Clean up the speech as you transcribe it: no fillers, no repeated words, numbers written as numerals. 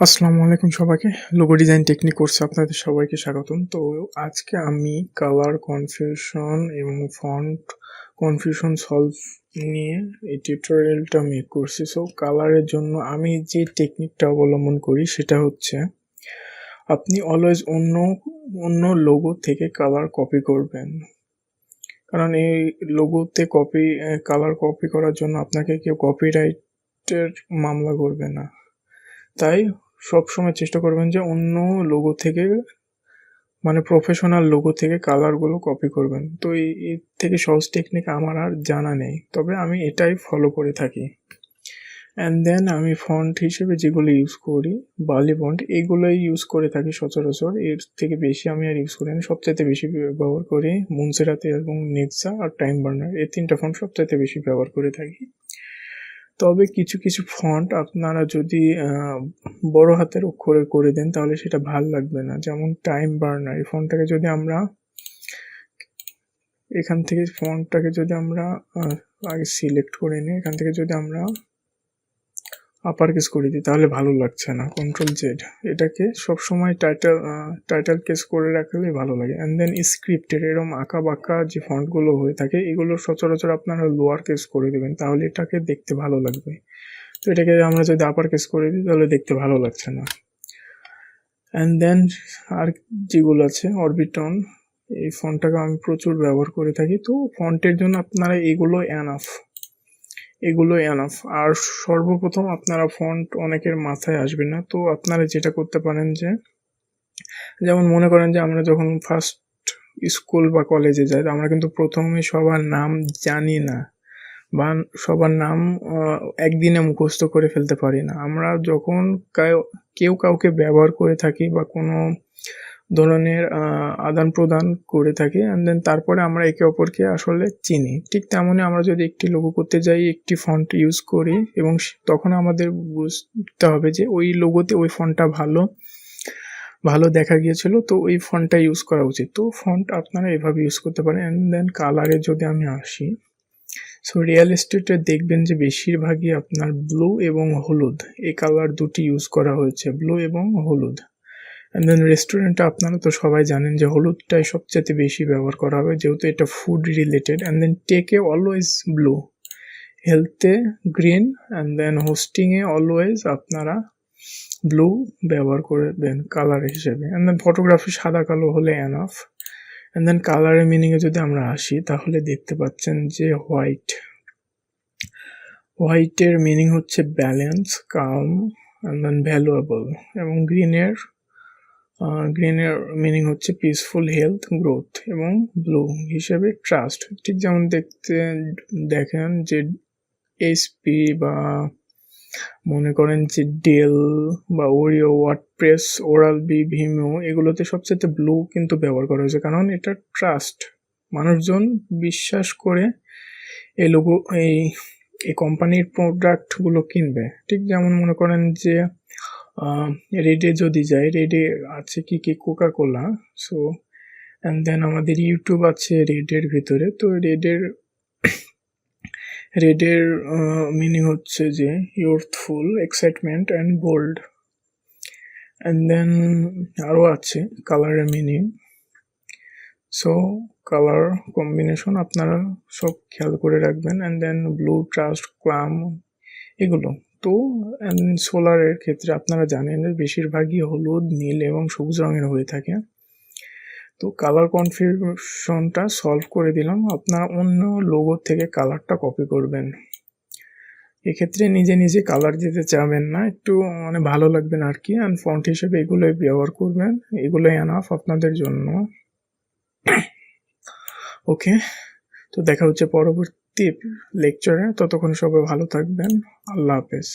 আসসালামু আলাইকুম সবাইকে। লোগো ডিজাইন টেকনিক কোর্সে আপনাদের সবাইকে স্বাগতম। তো আজকে আমি কালার কনফিউশন এবং ফন্ট কনফিউশন সলভ নিয়ে এই টিউটোরিয়ালটা মেক করছি। সো কালারের জন্য আমি যে টেকনিকটা অবলম্বন করি সেটা হচ্ছে আপনি অলওয়েজ অন্য লোগো থেকে কালার কপি করবেন, কারণ এই লোগোতে কালার কপি করার জন্য আপনাকে কেউ কপিরাইটের মামলা করবে না। তাই সবসময় চেষ্টা করবেন যে অন্য লোগো থেকে, মানে প্রফেশনাল লোগো থেকে কালারগুলো কপি করবেন। তো এর থেকে সহজ টেকনিক আমার আর জানা নেই, তবে আমি এটাই ফলো করে থাকি। অ্যান্ড দেন আমি ফন্ট হিসেবে যেগুলো ইউজ করি, বালি ফন্ট, এগুলোই ইউজ করে থাকি সচরাচর। এর থেকে বেশি আমি আর ইউজ করি না। সবচাইতে বেশি ব্যবহার করি মনসেরাতে এবং নেক্সা আর টাইম বার্নার, এই তিনটা ফন্ট সবচাইতে বেশি ব্যবহার করে থাকি। তবে কিছু কিছু ফন্ট আপনারা যদি বড় হাতের অক্ষরে করে দেন তাহলে সেটা ভাল লাগবে না। যেমন টাইম বার্নার, এই ফন্টটাকে যদি আমরা এখান থেকে ফন্টটাকে যদি আমরা আগে সিলেক্ট করে নিই, এখান থেকে যদি আমরা আপার কেস করে দিই তাহলে ভালো লাগছে না। কন্ট্রোল জেড, এটাকে সবসময় টাইটেল কেস করে রাখলে ভালো লাগে। অ্যান্ড দেন স্ক্রিপ্টের এরকম আঁকা বাঁকা যে ফন্টগুলো হয়ে থাকে এগুলো সচরাচর আপনারা লোয়ার কেস করে দেবেন, তাহলে এটাকে দেখতে ভালো লাগবে। তো এটাকে আমরা যদি আপার কেস করে দিই তাহলে দেখতে ভালো লাগছে না। অ্যান্ড দেন আর যেগুলো আছে অরবিটন, এই ফন্টটাকে আমি প্রচুর ব্যবহার করে থাকি। তো ফন্টের জন্য আপনারা এগুলো এনাফ। আর সর্বপ্রথম আপনারা ফন্ট অনেকের মাথায় আসবে না, তো আপনারা যেটা করতে পারেন যে, যেমন মনে করেন যে আমরা যখন ফার্স্ট স্কুল বা কলেজে যাই আমরা কিন্তু প্রথমে সবার নাম জানি না, বা সবার নাম একদিনে মুখস্থ করে ফেলতে পারি না। আমরা যখন কেউ কাউকে ব্যবহার করে থাকি বা কোনো ধরনের আদান প্রদান করে থাকি, অ্যান্ড দেন তারপরে আমরা একে অপরকে আসলে চিনি। ঠিক তেমনই আমরা যদি একটি লোগো করতে যাই, একটি ফন্ট ইউজ করি, এবং তখন আমাদের বুঝতে হবে যে ওই লোগোতে ওই ফন্টটা ভালো দেখা গিয়েছিল, তো ওই ফন্টটা ইউজ করা উচিত। তো ফন্ট আপনারা এভাবে ইউজ করতে পারেন। অ্যান্ড দেন কালারে যদি আমি আসি, সো রিয়েল এস্টেটে দেখবেন যে বেশিরভাগই আপনার ব্লু এবং হলুদ, এই কালার দুটি ইউজ করা হয়েছে, ব্লু এবং হলুদ। অ্যান্ড দেন রেস্টুরেন্টে আপনারা তো সবাই জানেন যে হলুদটাই সবচেয়ে বেশি ব্যবহার করা হবে, যেহেতু এটা ফুড রিলেটেড। অ্যান্ড দেন টেকে অলওয়েজ ব্লু, হেলথে গ্রিন, অ্যান্ড দেন হোস্টিংয়ে অলওয়েজ আপনারা ব্লু ব্যবহার করবেন কালার হিসেবে। অ্যান্ড দেন ফটোগ্রাফি সাদা কালো হলে এনাফ। অ্যান্ড দেন কালারের মিনিংয়ে যদি আমরা আসি তাহলে দেখতে পাচ্ছেন যে হোয়াইটের মিনিং হচ্ছে balance, calm, and then valuable. এবং গ্রিনের মিনিং হচ্ছে পিসফুল, হেলথ, গ্রোথ। এবং ব্লু হিসেবে ট্রাস্ট। ঠিক যেমন দেখেন যে এসপি বা মনে করেন যে ডেল বা Oreo, WordPress, Oral B, Vimeo, এগুলোতে সবচেয়ে ব্লু কিন্তু ব্যবহার করা হয়েছে, কারণ এটা ট্রাস্ট, মানুষজন বিশ্বাস করে এই লোগো এই কোম্পানির প্রোডাক্টগুলো কিনবে। ঠিক যেমন মনে করেন যে রেডে যদি যাই, রেডে আছে কি Coca Cola. So and then আমাদের ইউটিউব আছে রেডের ভিতরে। তো রেডের মিনিং হচ্ছে যে youthful, excitement and bold. And then আরও আছে কালারের মিনিং। সো কালার কম্বিনেশন আপনারা সব খেয়াল করে রাখবেন। অ্যান্ড দেন ব্লু, ট্রাস্ট, ক্লাম, এগুলো। তো সোলারের ক্ষেত্রে আপনারা জানেন যে বেশিরভাগই হলুদ, নীল এবং সবুজ রঙের হয়ে থাকে। তো কালার কনফিউশনটা সলভ করে দিলাম। আপনারা অন্য লোগো থেকে কালারটা কপি করবেন। এক্ষেত্রে নিজে কালার দিতে চাবেন না, একটু মানে ভালো লাগবে না আর কি। অ্যান্ড ফন্ট হিসেবে এগুলোই ব্যবহার করবেন, এগুলোই এনাফ আপনাদের জন্য। ওকে, তো দেখা হচ্ছে পরবর্তী লেকচারে। ততক্ষণ সবাই ভালো থাকবেন। আল্লাহ হাফেজ।